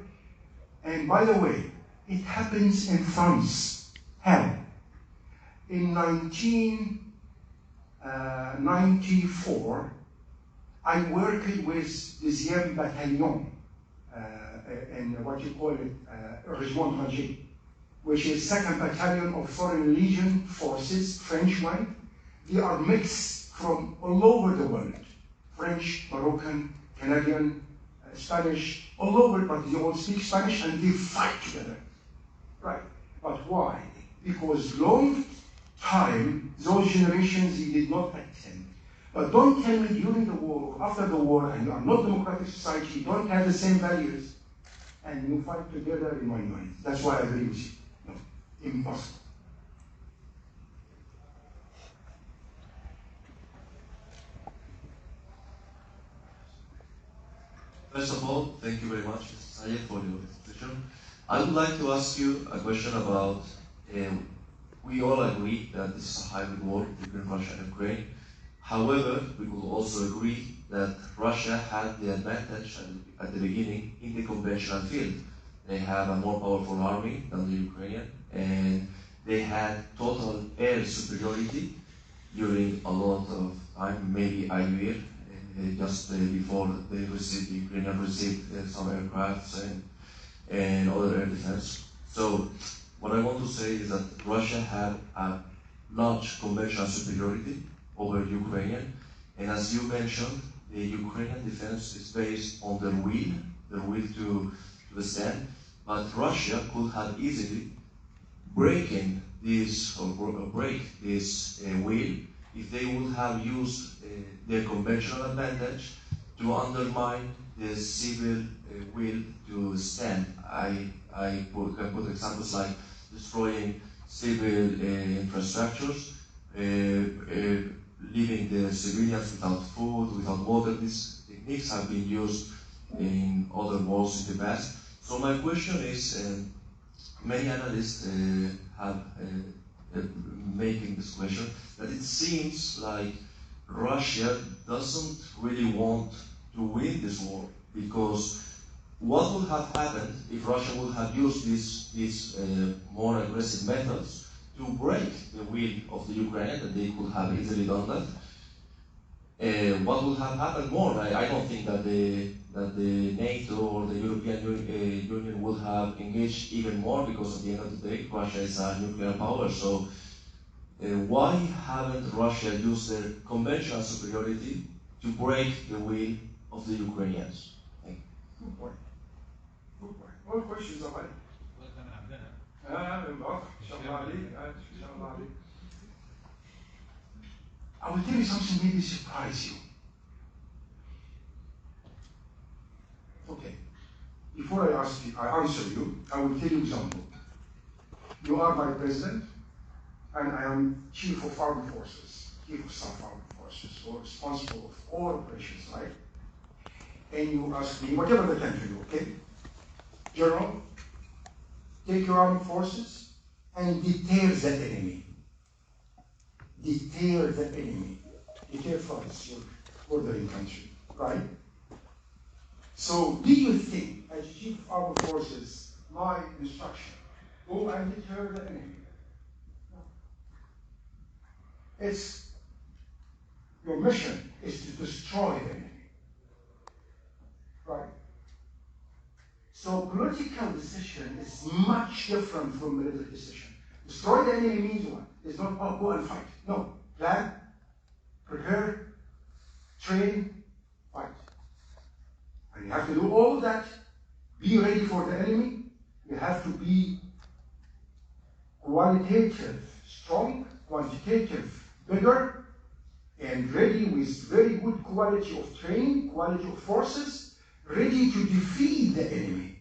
And by the way, it happens in France. How? In 1994, I worked with the 10e Battalion, in what you call it, Regiment Ranger, which is 2nd Battalion of Foreign Legion Forces, French one. They are mixed from all over the world. French, Moroccan, Canadian, Spanish, all over, but they all speak Spanish and they fight together. Right, but why? Because long time, those generations they did not attend. But don't tell me during the war or after the war, and you are not democratic society, you don't have the same values, and you fight together in one unit. That's why I agree with you. No, impossible. First of all, thank you very much, Mr. Sayed, for your presentation. I would like to ask you a question about, we all agree that this is a hybrid war between Russia and Ukraine. However, we could also agree that Russia had the advantage at the beginning in the conventional field. They have a more powerful army than the Ukrainian, and they had total air superiority during a lot of time, maybe a year, just before the Ukrainian received some aircrafts and other air defense. So what I want to say is that Russia had a large conventional superiority over Ukrainian, and as you mentioned, the Ukrainian defense is based on their will to withstand, but Russia could have easily breaking this or break this will if they would have used their conventional advantage to undermine the civil will to stand. I can put examples like destroying civil infrastructures, leaving the civilians without food, without water. These techniques have been used in other wars in the past. So my question is, many analysts have making this question, that it seems like Russia doesn't really want to win this war, because what would have happened if Russia would have used these more aggressive methods to break the will of the Ukrainians, that they could have easily done that? What would have happened more? I don't think that the NATO or the European Union would have engaged even more, because at the end of the day, Russia is a nuclear power. So why haven't Russia used their conventional superiority to break the will of the Ukrainians? Thank you. Good point. Good point. More questions about it? I will tell you something maybe surprise you. Okay. Before I answer you, I will tell you example. You are my president, and I am chief of armed forces, chief of staff armed forces, or responsible of all operations, right? And you ask me, whatever the country, okay? General, take your armed forces and deter the enemy. Deter the enemy. Deter France, your bordering country, right? So, do you think, as chief of armed forces, my instruction, go and deter the enemy? No. It's your mission is to destroy the enemy, right? So, political decision is much different from military decision. Destroy the enemy means what? It's not, oh, go and fight. No. Plan, prepare, train, fight. And you have to do all of that. Be ready for the enemy. You have to be qualitative, strong, quantitative, bigger, and ready with very good quality of training, quality of forces, ready to defeat the enemy.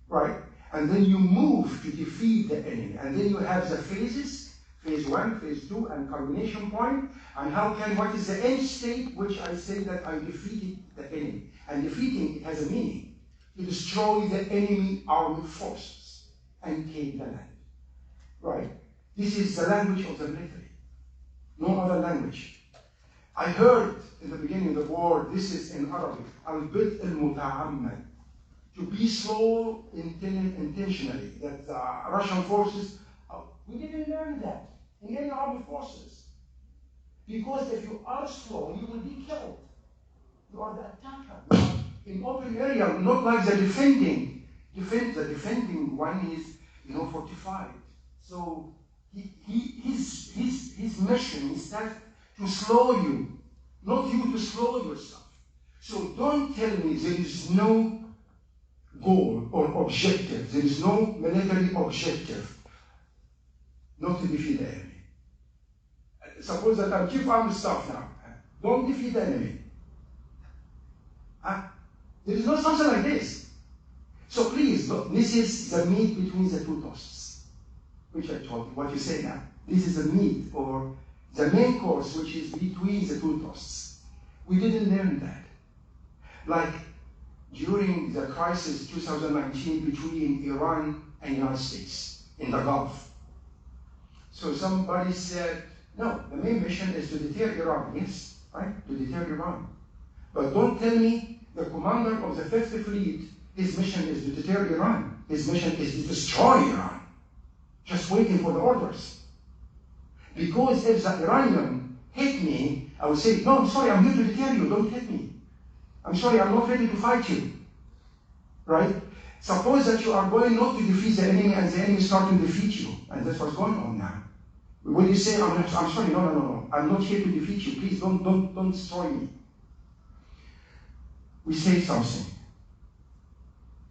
Right? And then you move to defeat the enemy. And then you have the phases, phase 1, phase 2, and culmination point. And what is the end state, which I say that I defeated the enemy. And defeating, it has a meaning. To destroy the enemy armed forces and take the land. Right? This is the language of the military. No other language. I heard in the beginning of the war, this is in Arabic, al-bid al-muta'ammad. To be slow intentionally, that the Russian forces, we didn't learn that in any armed forces. Because if you are slow, you will be killed. You are the attacker. You are in open area, not like the defending. The defending one is, fortified. So his mission is that to slow you, not you to slow yourself. So don't tell me there is no goal or objective. There is no military objective not to defeat the enemy. Suppose that I'm chief armed staff now. Don't defeat the enemy. There is no something like this. So please, look, this is the meat between the two toasts, which I told you, what you say now. This is the meat, or the main course, which is between the two toasts. We didn't learn that. Like during the crisis 2019 between Iran and the United States in the Gulf. So somebody said, no, the main mission is to deter Iran. Yes, right? To deter Iran. But don't tell me the commander of the Fifth Fleet, his mission is to deter Iran. His mission is to destroy Iran. Just waiting for the orders. Because if the Iranian hit me, I would say, no, I'm sorry, I'm here to deter you, don't hit me. I'm sorry, I'm not ready to fight you. Right? Suppose that you are going not to defeat the enemy and the enemy start to defeat you. And that's what's going on now. When you say, I'm sorry, no, I'm not here to defeat you. Please don't destroy me. We say something.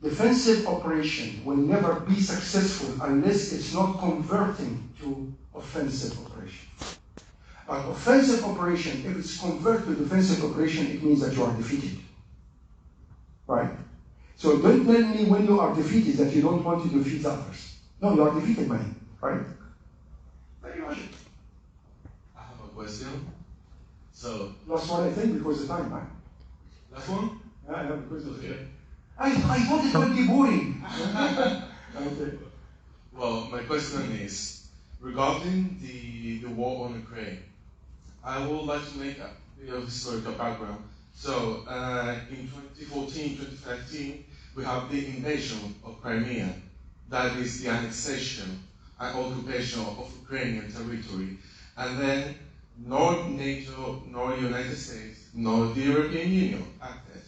Defensive operation will never be successful unless it's not converting to offensive operation. But offensive operation, if it's converted to defensive operation, it means that you are defeated. Right? So don't tell me when you are defeated that you don't want to defeat others. No, you are defeated, man. Right? Very logical. I have a question. So last one, I think, because of time, man. Last one? Yeah, because of okay. I thought it would be boring. Okay. Well, my question is regarding the war on Ukraine. I would like to make a bit of historical background. So, in 2014, 2015, we have the invasion of Crimea. That is the annexation and occupation of Ukrainian territory. And then, nor NATO, nor the United States, nor the European Union acted.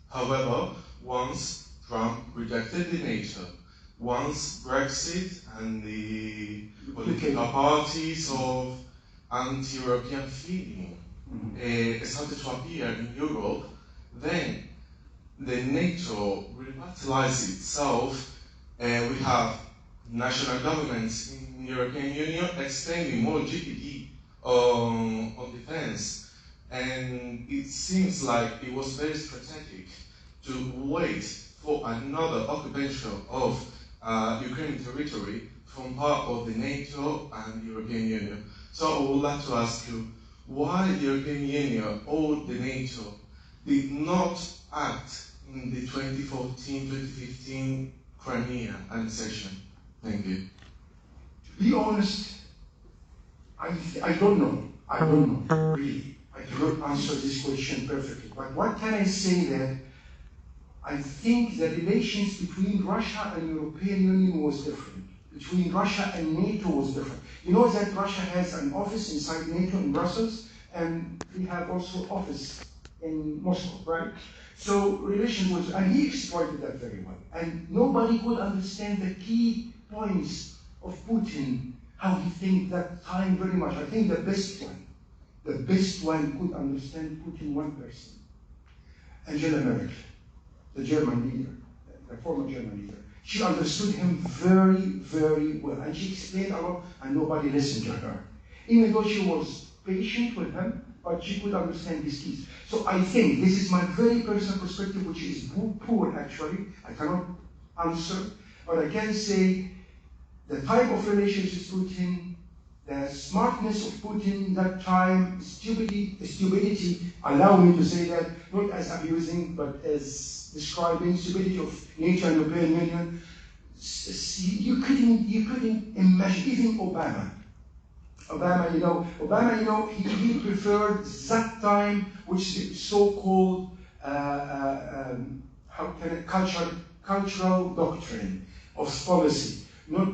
However, once Trump rejected the NATO, once Brexit and the political parties of anti-European feeling started to appear in Europe, then the NATO revitalized itself, and we have national governments in the European Union expending more GDP on defense, and it seems like it was very strategic to wait for another occupation of Ukrainian territory from part of the NATO and the European Union. So I would like to ask you, why the European Union or the NATO did not act in the 2014-2015 Crimea annexation? Thank you. To be honest, I don't know. I don't know, really. I cannot answer this question perfectly. But what can I say that I think the relations between Russia and European Union was different. Between Russia and NATO was different. You know that Russia has an office inside NATO in Brussels, and we have also office in Moscow, right? So relations was, and he exploited that very well. And nobody could understand the key points of Putin, how he thinks that time very much. I think the best one the best one could understand Putin, one person, Angela Merkel, the German leader, the former German leader. She understood him very, very well, and she explained a lot, and nobody listened to her. Even though she was patient with him, but she could understand his keys. So I think this is my very personal perspective, which is poor actually. I cannot answer, but I can say the type of relationships Putin, the smartness of Putin that time, stupidity, allow me to say that, not as abusing, but as describing stupidity of NATO and European Union. You couldn't imagine, even Obama, he preferred that time, which is so-called cultural doctrine of policy, not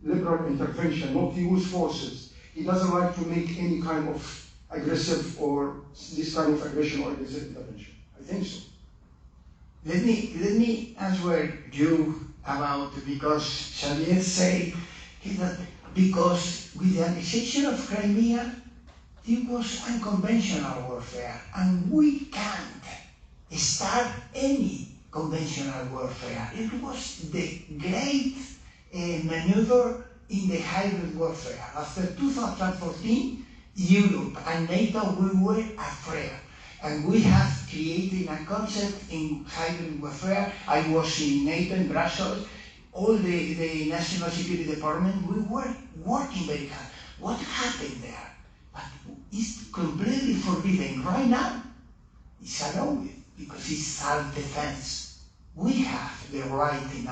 liberal intervention, not to use forces. He doesn't like to make any kind of aggressive or this kind of aggression or aggressive intervention. I think so. Let me answer you about, because Xavier said that because with the annexation of Crimea, it was unconventional warfare, and we can't start any conventional warfare. It was the great maneuver in the hybrid warfare. After 2014, Europe and NATO, we were afraid. And we have created a concept in hybrid warfare. I was in NATO in Brussels. All the National Security Department, we were working very hard. What happened there? But it's completely forbidden. Right now, it's allowed because it's self-defense. We have the right in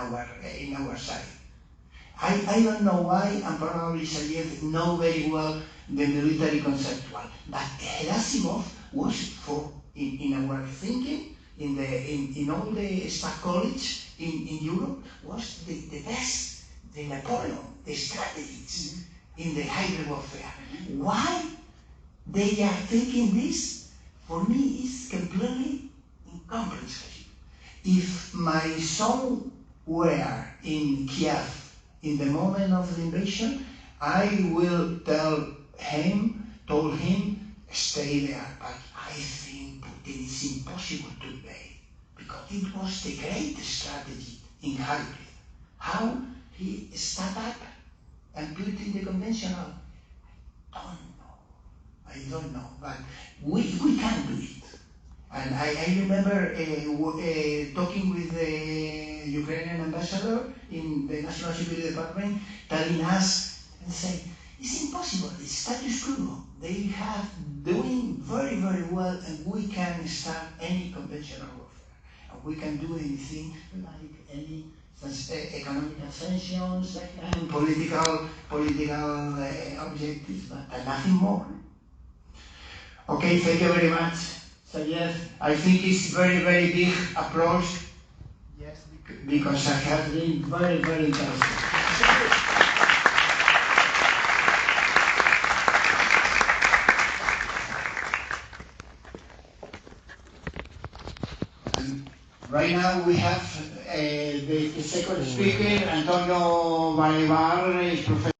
our side. I don't know why, and probably Xavier know very well the military conceptual, but Gerasimov was in our thinking, in all the staff college in Europe, was the best, the Napoleon, the strategies in the hybrid warfare. Why they are thinking this, for me, is completely incomprehensible. If my son were in Kiev in the moment of the invasion, I will told him, stay there. But I think Putin is impossible to invade, because it was the great strategy in hybrid. How he start up and put in the conventional, I don't know, but we can do it. And I remember talking with the Ukrainian ambassador in the National Security Department, telling us and saying, it's impossible, it's status quo. They have doing very, very well, and we can start any conventional warfare. And we can do anything like any economic sanctions and political objectives, but nothing more. Okay, thank you very much. So yes, I think it's very, very big approach. Yes, because I have been very, very interested. Right now we have the second speaker, Antonio Balibar, is professor.